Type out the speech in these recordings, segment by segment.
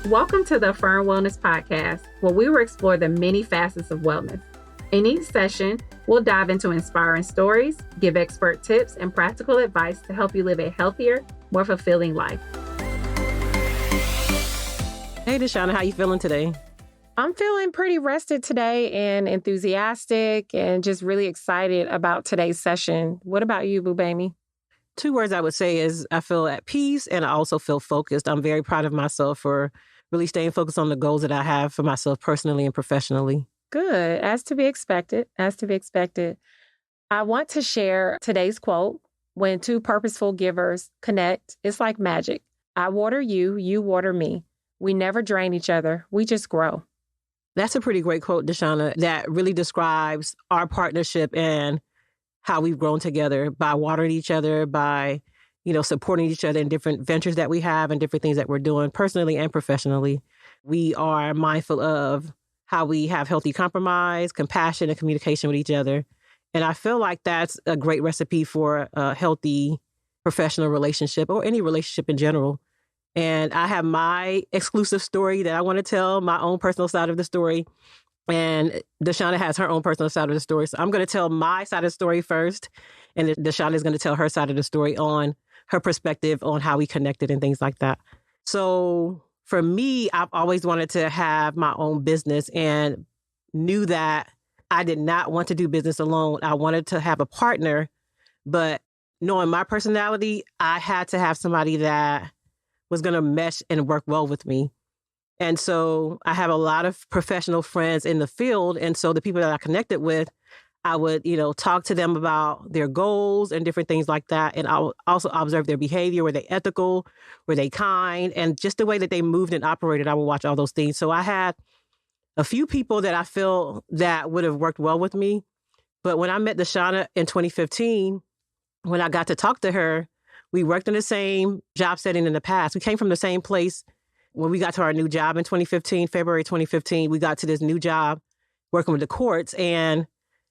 Welcome to the Affirm Wellness Podcast, where we will explore the many facets of wellness. In each session, we'll dive into inspiring stories, give expert tips, and practical advice to help you live a healthier, more fulfilling life. Hey, Deshauna, how you feeling today? I'm feeling pretty rested today and enthusiastic and just really excited about today's session. What about you, Boo Baby? 2 words I would say is I feel at peace and I also feel focused. I'm very proud of myself for really staying focused on the goals that I have for myself personally and professionally. Good. As to be expected. I want to share today's quote. When two purposeful givers connect, it's like magic. I water you, you water me. We never drain each other. We just grow. That's a pretty great quote, Deshauna, that really describes our partnership and how we've grown together by watering each other, by supporting each other in different ventures that we have and different things that we're doing personally and professionally. We are mindful of how we have healthy compromise, compassion, and communication with each other. And I feel like that's a great recipe for a healthy professional relationship or any relationship in general. And I have my exclusive story that I want to tell, my own personal side of the story. And Deshauna has her own personal side of the story. So I'm going to tell my side of the story first. And Deshauna is going to tell her side of the story on her perspective on how we connected and things like that. So for me, I've always wanted to have my own business and knew that I did not want to do business alone. I wanted to have a partner, but knowing my personality, I had to have somebody that was going to mesh and work well with me. And so I have a lot of professional friends in the field. And so the people that I connected with, I would, talk to them about their goals and different things like that. And I would also observe their behavior. Were they ethical? Were they kind? And just the way that they moved and operated, I would watch all those things. So I had a few people that I feel that would have worked well with me. But when I met Deshauna in 2015, when I got to talk to her, we worked in the same job setting in the past. We came from the same place. When we got to our new job in 2015, February 2015, we got to this new job working with the courts. And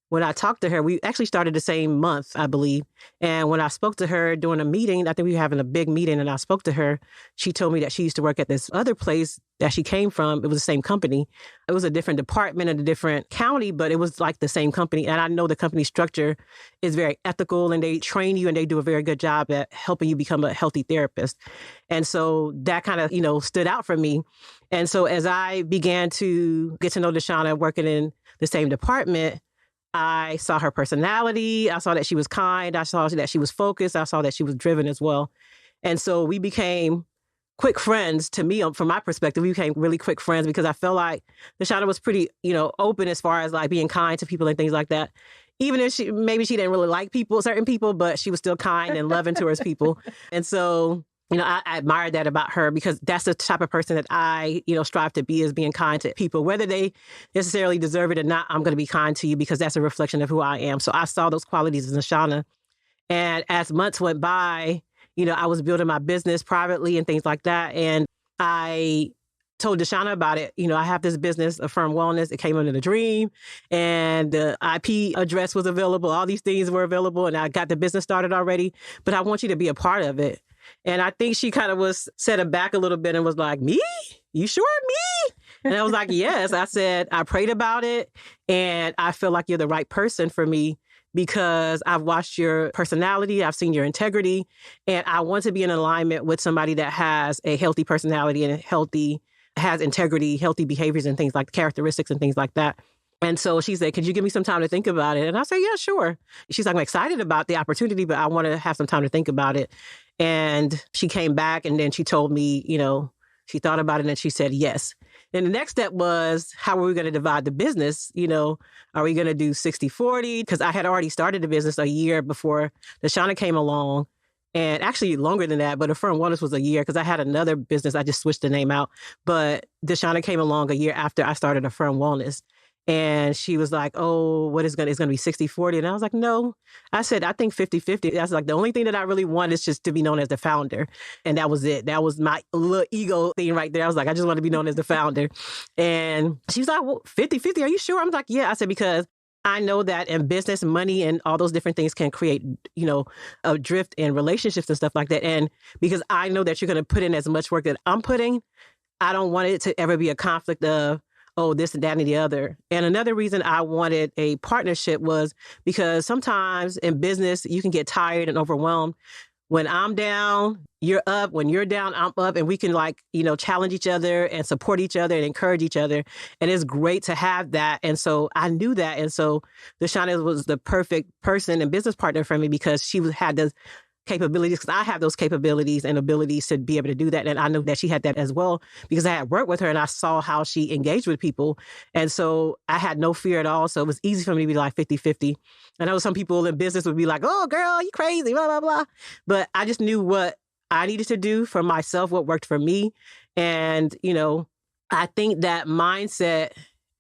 when I talked to her, we actually started the same month, I believe. And when I spoke to her during a meeting, I think we were having a big meeting and I spoke to her, she told me that she used to work at this other place that she came from. It was the same company. It was a different department in a different county, but it was like the same company. And I know the company structure is very ethical and they train you and they do a very good job at helping you become a healthy therapist. And so that kind of, stood out for me. And so as I began to get to know Deshauna working in the same department, I saw her personality. I saw that she was kind. I saw that she was focused. I saw that she was driven as well. And so we became quick friends. To me, from my perspective, we became really quick friends because I felt like Deshauna was pretty, open as far as like being kind to people and things like that. Even if she didn't really like certain people, but she was still kind and loving towards people. And so I admired that about her because that's the type of person that I, strive to be, is being kind to people. Whether they necessarily deserve it or not, I'm going to be kind to you because that's a reflection of who I am. So I saw those qualities in Deshauna. And as months went by, I was building my business privately and things like that. And I told Deshauna about it. I have this business, Affirm Wellness. It came under the dream and the IP address was available. All these things were available and I got the business started already, but I want you to be a part of it. And I think she kind of was set aback a little bit and was like, me? You sure me? And I was like, yes. I said, I prayed about it and I feel like you're the right person for me because I've watched your personality. I've seen your integrity and I want to be in alignment with somebody that has a healthy personality and has integrity, healthy behaviors and things like characteristics and things like that. And so she said, could you give me some time to think about it? And I said, yeah, sure. She's like, I'm excited about the opportunity, but I want to have some time to think about it. And she came back and then she told me, she thought about it and she said, yes. And the next step was, how are we going to divide the business? Are we going to do 60-40? Because I had already started the business a year before Deshauna came along. And actually longer than that, but Affirm Wellness was a year because I had another business. I just switched the name out. But Deshauna came along a year after I started Affirm Wellness. And she was like, oh, it's going to be 60-40. And I was like, no. I said, I think 50-50. That's like the only thing that I really want is just to be known as the founder. And that was it. That was my little ego thing right there. I was like, I just want to be known as the founder. And she was like, well, 50-50, are you sure? I'm like, yeah. I said, because I know that in business, money and all those different things can create, a drift in relationships and stuff like that. And because I know that you're going to put in as much work that I'm putting, I don't want it to ever be a conflict of, oh, this and that and the other. And another reason I wanted a partnership was because sometimes in business, you can get tired and overwhelmed. When I'm down, you're up. When you're down, I'm up. And we can challenge each other and support each other and encourage each other. And it's great to have that. And so I knew that. And so Deshauna was the perfect person and business partner for me because had the capabilities, because I have those capabilities and abilities to be able to do that. And I know that she had that as well because I had worked with her and I saw how she engaged with people. And so I had no fear at all. So it was easy for me to be like 50-50. I know some people in business would be like, oh, girl, you crazy, blah, blah, blah. But I just knew what I needed to do for myself, what worked for me. And, I think that mindset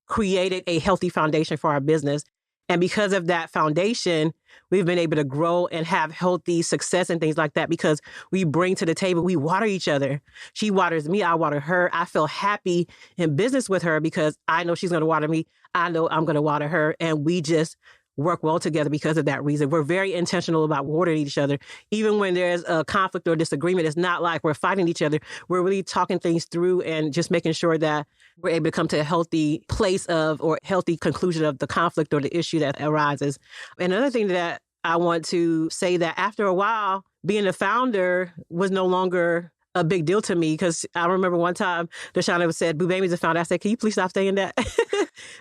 created a healthy foundation for our business. And because of that foundation, we've been able to grow and have healthy success and things like that because we bring to the table, we water each other. She waters me, I water her. I feel happy in business with her because I know she's going to water me. I know I'm going to water her. And we just work well together because of that reason. We're very intentional about watering each other. Even when there's a conflict or disagreement, it's not like we're fighting each other. We're really talking things through and just making sure that we're able to come to a healthy place or healthy conclusion of the conflict or the issue that arises. Another thing that I want to say that after a while, being a founder was no longer a big deal to me because I remember one time Deshauna said, Boo Baby's a founder. I said, can you please stop saying that?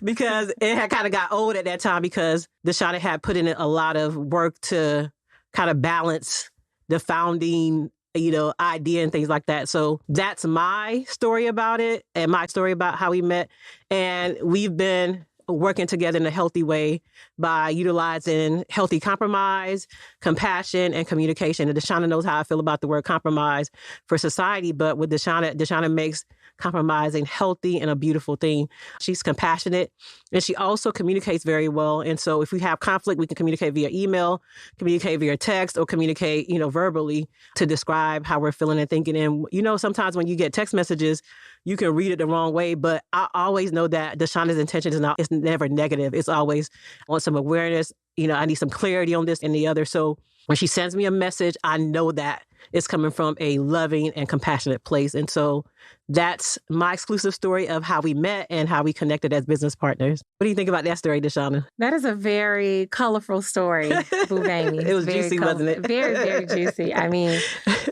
Because it had kind of got old at that time because Deshauna had put in a lot of work to kind of balance the founding, idea and things like that. So that's my story about it and my story about how we met. And we've been working together in a healthy way by utilizing healthy compromise, compassion, and communication. And Deshauna knows how I feel about the word compromise for society, but with Deshauna makes compromising healthy and a beautiful thing. She's compassionate and she also communicates very well. And so if we have conflict, we can communicate via email, communicate via text, or communicate, verbally to describe how we're feeling and thinking. And, sometimes when you get text messages, you can read it the wrong way, but I always know that Deshauna's intention is never negative. It's always on some awareness. I need some clarity on this and the other. So when she sends me a message, I know that it's coming from a loving and compassionate place. And so that's my exclusive story of how we met and how we connected as business partners. What do you think about that story, Deshauna? That is a very colorful story, Boo Baby. It was very juicy, wasn't it? Very, very juicy. I mean,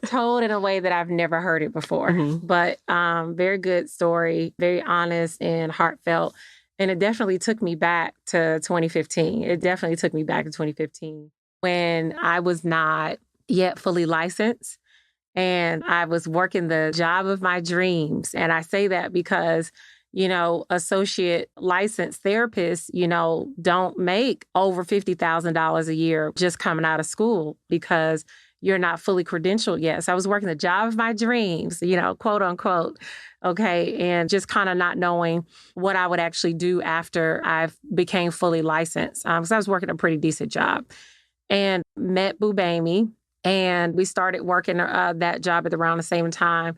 told in a way that I've never heard it before. Mm-hmm. But very good story, very honest and heartfelt. And it definitely took me back to 2015. It definitely took me back to 2015 when I was not yet fully licensed and I was working the job of my dreams. And I say that because, associate licensed therapists, don't make over $50,000 a year just coming out of school because you're not fully credentialed yet. So I was working the job of my dreams, quote unquote. Okay. And just kind of not knowing what I would actually do after I became fully licensed. Because I was working a pretty decent job and met Boo Baby. And we started working that job at around the same time.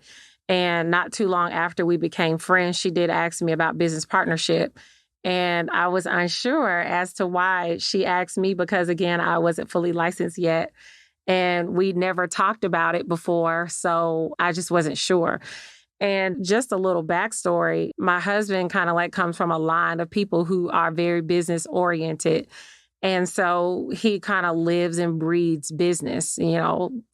And not too long after we became friends, she did ask me about business partnership. And I was unsure as to why she asked me because, again, I wasn't fully licensed yet. And we never talked about it before. So I just wasn't sure. And just a little backstory, my husband kind of comes from a line of people who are very business oriented. And so he kind of lives and breathes business,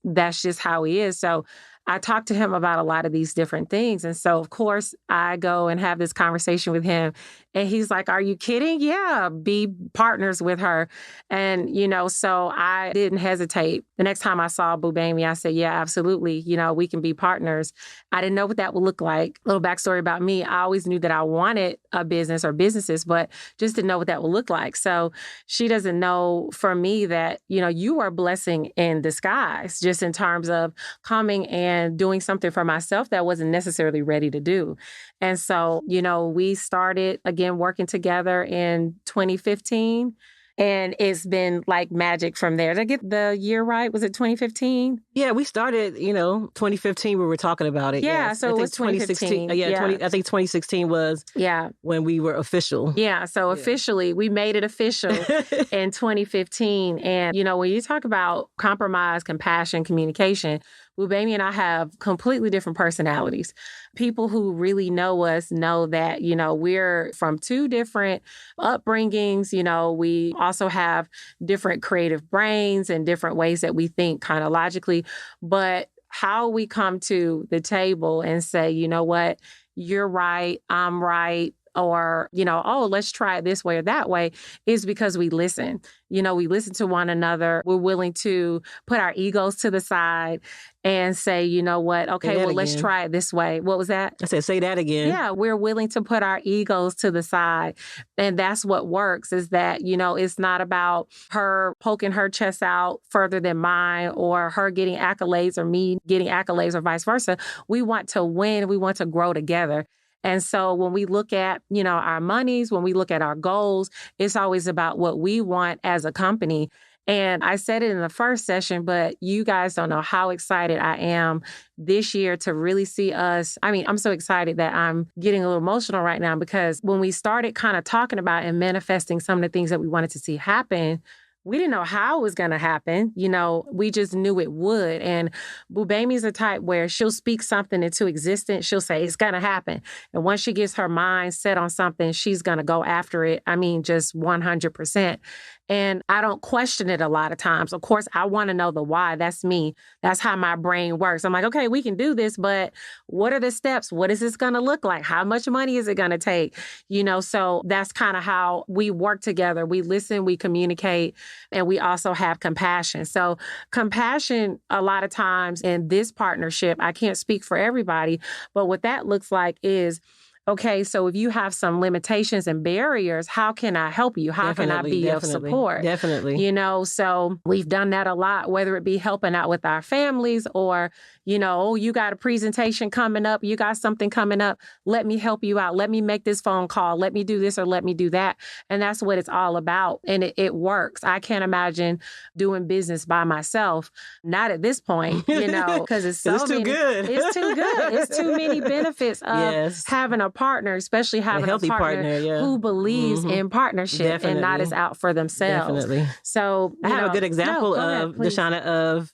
that's just how he is. So I talked to him about a lot of these different things. And so, of course, I go and have this conversation with him. And he's like, are you kidding? Yeah, be partners with her. And, so I didn't hesitate. The next time I saw Boo Baby, I said, yeah, absolutely. We can be partners. I didn't know what that would look like. A little backstory about me. I always knew that I wanted a business or businesses, but just didn't know what that would look like. So she doesn't know for me that, you are a blessing in disguise, just in terms of coming and doing something for myself that I wasn't necessarily ready to do. And so, we started again working together in 2015. And it's been like magic from there. Did I get the year right? Was it 2015? Yeah, we started, 2015, we were talking about it. Yeah, yes. so it was 2015. I think 2016 was when we were official. Yeah, so officially, we made it official in 2015. And, when you talk about compromise, compassion, communication, Baby and I have completely different personalities. People who really know us know that, we're from two different upbringings. We also have different creative brains and different ways that we think kind of logically. But how we come to the table and say, you know what, you're right, I'm right, or, let's try it this way or that way, is because we listen. We listen to one another. We're willing to put our egos to the side and say, you know what, okay, well, let's try it this way. What was that? I said, say that again. Yeah, we're willing to put our egos to the side. And that's what works, is that, it's not about her poking her chest out further than mine, or her getting accolades or me getting accolades, or vice versa. We want to win. We want to grow together. And so when we look at, our monies, when we look at our goals, it's always about what we want as a company. And I said it in the first session, but you guys don't know how excited I am this year to really see us. I mean, I'm so excited that I'm getting a little emotional right now, because when we started kind of talking about and manifesting some of the things that we wanted to see happen, we didn't know how it was going to happen. We just knew it would. And Bubami's a type where she'll speak something into existence. She'll say it's going to happen. And once she gets her mind set on something, she's going to go after it. I mean, just 100%. And I don't question it a lot of times. Of course, I want to know the why. That's me. That's how my brain works. I'm like, okay, we can do this, but what are the steps? What is this going to look like? How much money is it going to take? So that's kind of how we work together. We listen, we communicate, and we also have compassion. So compassion, a lot of times in this partnership, I can't speak for everybody, but what that looks like is, okay, so if you have some limitations and barriers, how can I help you? How can I be of support? Definitely. So we've done that a lot, whether it be helping out with our families, or, you got a presentation coming up, you got something coming up, let me help you out. Let me make this phone call. Let me do this or let me do that. And that's what it's all about. And it works. I can't imagine doing business by myself. Not at this point, because it's too good. It's too good. It's too many benefits of having a partner, especially having a partner who believes in partnership and not is out for themselves. Definitely. So I have a good example of, Deshauna, of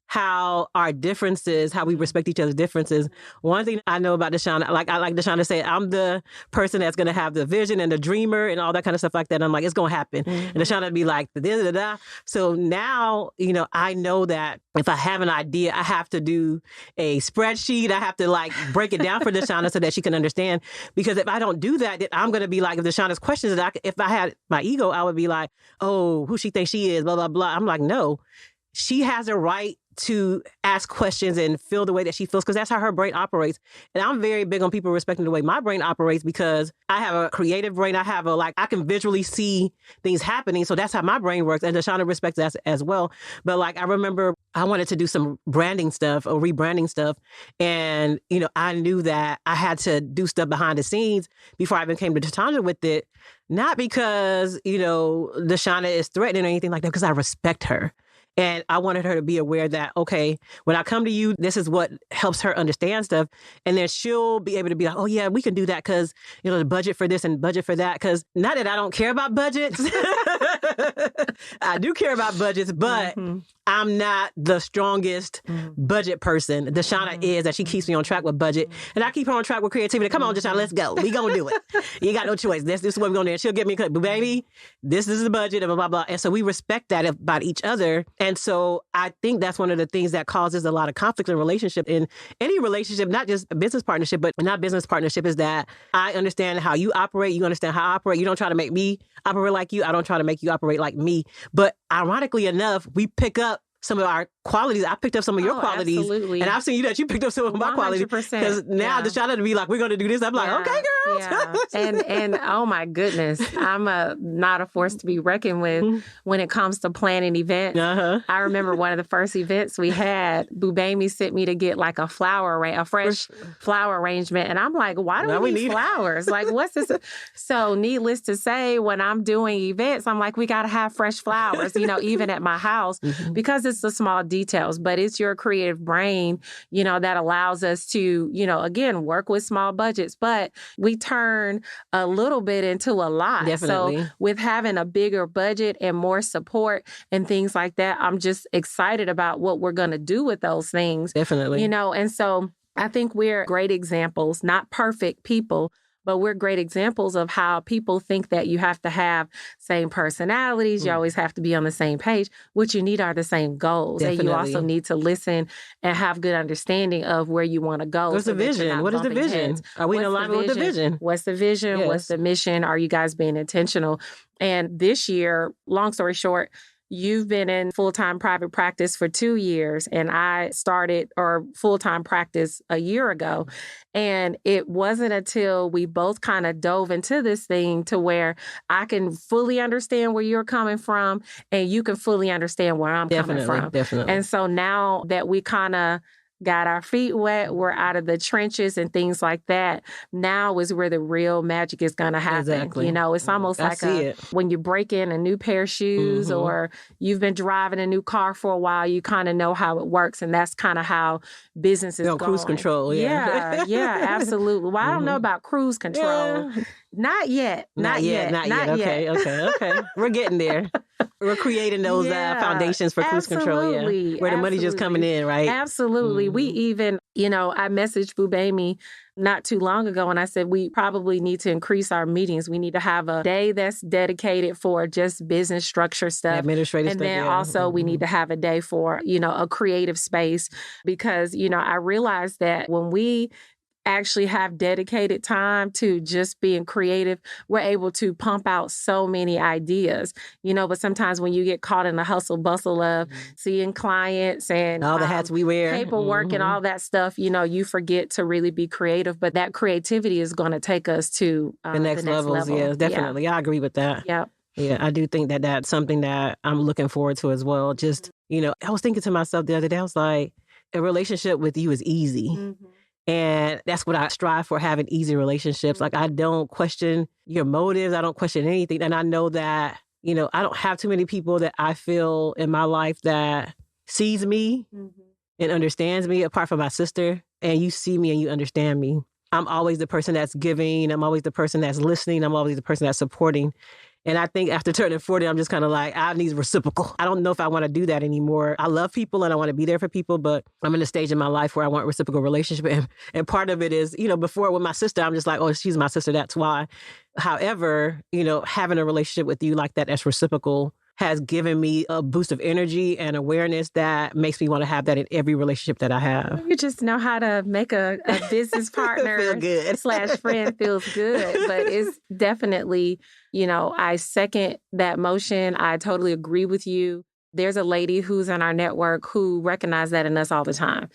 how our differences, how we respect each other's differences. One thing I know about Deshauna, I like Deshauna say, I'm the person that's going to have the vision and the dreamer and all that kind of stuff like that. And I'm like, it's going to happen. And Deshauna would be like, da-da-da-da. So now, I know that if I have an idea, I have to do a spreadsheet. I have to break it down for Deshauna so that she can understand. Because if I don't do that, then I'm going to be like, if Deshauna's questions, if I had my ego, I would be like, oh, who she thinks she is, blah, blah, blah. I'm like, no, she has a right to ask questions and feel the way that she feels, because that's how her brain operates. And I'm very big on people respecting the way my brain operates, because I have a creative brain. I have I can visually see things happening. So that's how my brain works. And Deshauna respects that as well. But I remember I wanted to do some branding stuff or rebranding stuff. And, I knew that I had to do stuff behind the scenes before I even came to Deshauna with it. Not because, Deshauna is threatening or anything like that, because I respect her. And I wanted her to be aware that, okay, when I come to you, this is what helps her understand stuff. And then she'll be able to be like, oh, yeah, we can do that because, the budget for this and budget for that. Because not that I don't care about budgets. I do care about budgets, but I'm not the strongest budget person. Deshauna is, and she keeps me on track with budget. And I keep her on track with creativity. Come on, Deshauna, let's go. We going to do it. You got no choice. This is what we're going to do. And she'll get me, but baby, this is the budget, and blah, blah, blah. And so we respect that about each other. And so I think that's one of the things that causes a lot of conflict in relationship, in any relationship, not just a business partnership, but not business partnership, is that I understand how you operate. You understand how I operate. You don't try to make me operate like you. I don't try to make you operate like me. But ironically enough, we pick up some of our qualities. I picked up some of your qualities. Absolutely. And I've seen that you picked up some of my qualities. 100%. Because now just trying to be like, we're going to do this. I'm like, okay, girls. And oh my goodness, I'm not a force to be reckoned with when it comes to planning events. I remember one of the first events we had, Bubami sent me to get like a fresh flower arrangement. And I'm like, why do we need flowers? Like, what's this? So needless to say, when I'm doing events, I'm like, we got to have fresh flowers, even at my house, because it's the small details, but it's your creative brain, that allows us to, again, work with small budgets, but we turn a little bit into a lot. Definitely. So with having a bigger budget and more support and things like that, I'm just excited about what we're going to do with those things. Definitely. And so I think we're great examples, not perfect people, but we're great examples of how people think that you have to have same personalities. You always have to be on the same page. What you need are the same goals. Definitely. And you also need to listen and have good understanding of where you want to go. What's the vision? What is the vision? Are we in alignment with the vision? What's the vision? Yes. What's the mission? Are you guys being intentional? And this year, long story short, you've been in full-time private practice for 2 years, and I started full-time practice a year ago. And it wasn't until we both kind of dove into this thing to where I can fully understand where you're coming from and you can fully understand where I'm coming from. Definitely. And so now that we kind of got our feet wet, we're out of the trenches and things like that. Now is where the real magic is going to happen. Exactly. It's almost like when you break in a new pair of shoes or you've been driving a new car for a while, you kind of know how it works. And that's kind of how business is going. Cruise control. Yeah, absolutely. Well, I don't know about cruise control. Yeah. Not yet. Okay. We're getting there. We're creating those foundations for cruise control. Yeah. Where the money's just coming in, right? Absolutely. We even, I messaged Bubami not too long ago and I said, we probably need to increase our meetings. We need to have a day that's dedicated for just business structure stuff. Administrative stuff. And then also we need to have a day for, a creative space because, I realized that when we actually have dedicated time to just being creative, we're able to pump out so many ideas, but sometimes when you get caught in the hustle bustle of seeing clients and all the hats we wear, paperwork and all that stuff, you forget to really be creative, but that creativity is going to take us to the next levels. Yeah, definitely. Yeah. I agree with that. Yeah. Yeah, I do think that that's something that I'm looking forward to as well. Just, I was thinking to myself the other day, I was like, a relationship with you is easy. And that's what I strive for, having easy relationships. Like, I don't question your motives. I don't question anything. And I know that, I don't have too many people that I feel in my life that sees me and understands me, apart from my sister. And you see me and you understand me. I'm always the person that's giving. I'm always the person that's listening. I'm always the person that's supporting. And I think after turning 40, I'm just kind of like, I need reciprocal. I don't know if I want to do that anymore. I love people and I want to be there for people, but I'm in a stage in my life where I want reciprocal relationship. And part of it is, before with my sister, I'm just like, oh, she's my sister, that's why. However, having a relationship with you like that, that's reciprocal, has given me a boost of energy and awareness that makes me want to have that in every relationship that I have. You just know how to make a business partner feel good. / friend feels good. But it's definitely, I second that motion. I totally agree with you. There's a lady who's in our network who recognizes that in us all the time.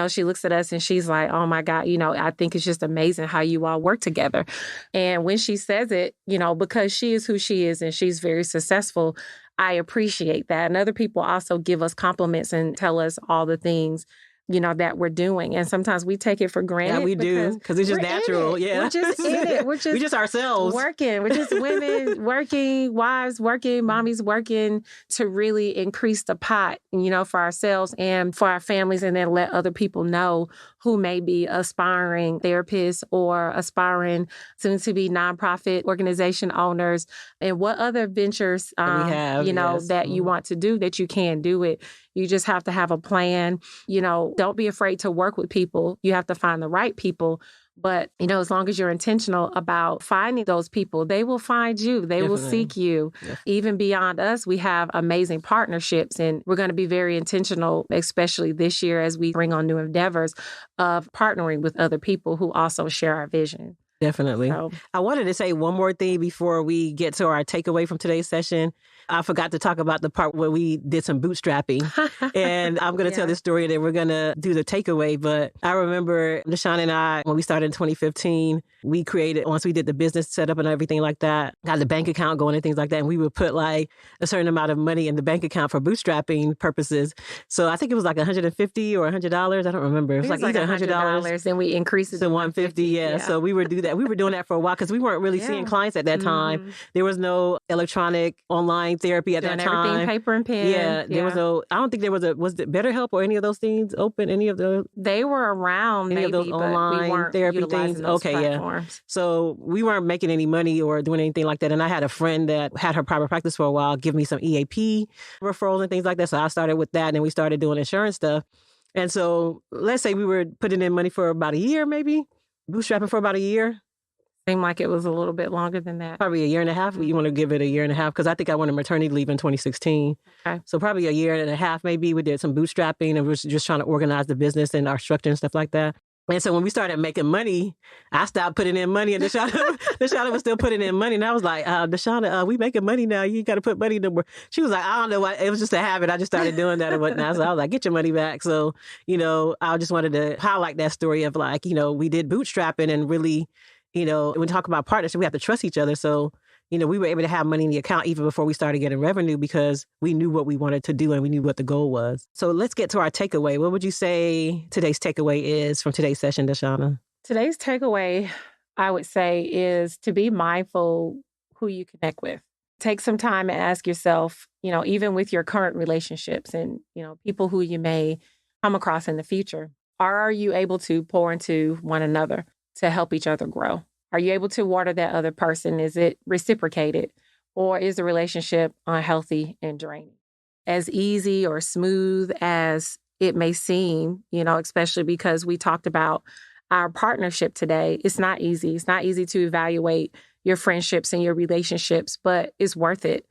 She looks at us and she's like, oh my God, I think it's just amazing how you all work together. And when she says it, because she is who she is and she's very successful, I appreciate that. And other people also give us compliments and tell us all the things, that we're doing. And sometimes we take it for granted. Yeah, we do. Because it's just natural. Yeah. We're just in it. We're just ourselves. Working. We're just women working, wives working, mommies working to really increase the pot, for ourselves and for our families, and then let other people know who may be aspiring therapists or aspiring soon-to-be nonprofit organization owners and what other ventures, that you want to do, that you can do it. You just have to have a plan. Don't be afraid to work with people. You have to find the right people. But, as long as you're intentional about finding those people, they will find you. They will seek you. Yeah. Even beyond us, we have amazing partnerships. And we're going to be very intentional, especially this year as we bring on new endeavors of partnering with other people who also share our vision. Definitely. So, I wanted to say one more thing before we get to our takeaway from today's session. I forgot to talk about the part where we did some bootstrapping. And I'm going to tell this story and then we're going to do the takeaway. But I remember Deshawn and I, when we started in 2015, we created, once we did the business setup and everything like that, got the bank account going and things like that. And we would put like a certain amount of money in the bank account for bootstrapping purposes. So I think it was like $150 or $100. I don't remember. It was like either $100. Then we increased it to $150. Yeah. So we would do that. We were doing that for a while because we weren't really seeing clients at that time. There was no electronic online therapy at that time. Everything paper and pen. Yeah. There was no, I don't think there was was it BetterHelp or any of those things open? Any of the? They were around any maybe, of those online we weren't therapy utilizing things? those Okay. platforms. Yeah. So we weren't making any money or doing anything like that. And I had a friend that had her private practice for a while, give me some EAP referrals and things like that. So I started with that and then we started doing insurance stuff. And so let's say we were putting in money for about a year, maybe bootstrapping for about a year. Seemed like it was a little bit longer than that. Probably a year and a half. You want to give it a year and a half because I think I went on maternity leave in 2016. Okay. So probably a year and a half, maybe. We did some bootstrapping and we were just trying to organize the business and our structure and stuff like that. And so when we started making money, I stopped putting in money and Deshauna was still putting in money. And I was like, Deshauna, we making money now. You got to put money no more. She was like, I don't know what. It was just a habit. I just started doing that and whatnot. So I was like, get your money back. So, I just wanted to highlight that story of like, we did bootstrapping and really, when we talk about partnership, we have to trust each other. So, we were able to have money in the account even before we started getting revenue because we knew what we wanted to do and we knew what the goal was. So let's get to our takeaway. What would you say today's takeaway is from today's session, Deshauna? Today's takeaway, I would say, is to be mindful who you connect with. Take some time and ask yourself, even with your current relationships and, people who you may come across in the future, are you able to pour into one another to help each other grow? Are you able to water that other person? Is it reciprocated? Or is the relationship unhealthy and draining? As easy or smooth as it may seem, especially because we talked about our partnership today, it's not easy. It's not easy to evaluate your friendships and your relationships, but it's worth it.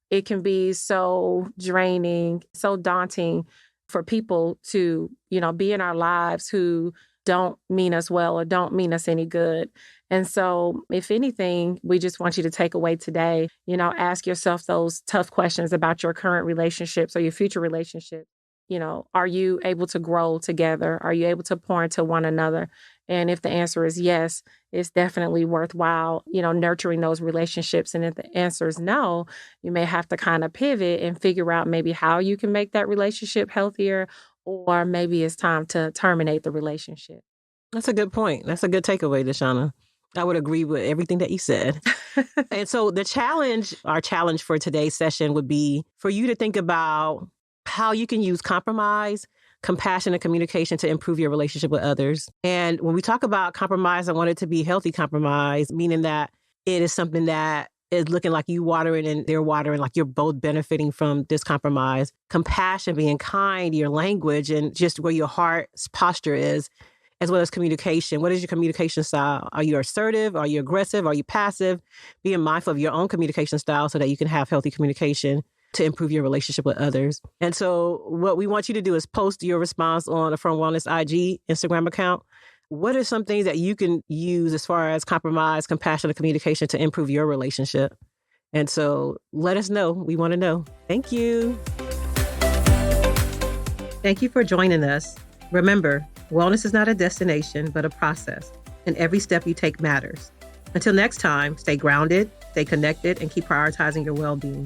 It can be so draining, so daunting for people to, be in our lives who don't mean us well or don't mean us any good. And so, if anything, we just want you to take away today, ask yourself those tough questions about your current relationships or your future relationships. Are you able to grow together? Are you able to pour into one another? And if the answer is yes, it's definitely worthwhile, nurturing those relationships. And if the answer is no, you may have to kind of pivot and figure out maybe how you can make that relationship healthier, or maybe it's time to terminate the relationship. That's a good point. That's a good takeaway, Deshauna. I would agree with everything that you said. And so our challenge for today's session would be for you to think about how you can use compromise, compassion, and communication to improve your relationship with others. And when we talk about compromise, I want it to be healthy compromise, meaning that it is something that is looking like you watering and they're watering, like you're both benefiting from this compromise. Compassion, being kind, your language, and just where your heart's posture is, as well as communication. What is your communication style? Are you assertive? Are you aggressive? Are you passive? Being mindful of your own communication style so that you can have healthy communication to improve your relationship with others. And so what we want you to do is post your response on Affirm Wellness IG Instagram account. What are some things that you can use as far as compromise, compassion, and communication to improve your relationship? And so let us know. We want to know. Thank you. Thank you for joining us. Remember, wellness is not a destination, but a process, and every step you take matters. Until next time, stay grounded, stay connected, and keep prioritizing your well-being.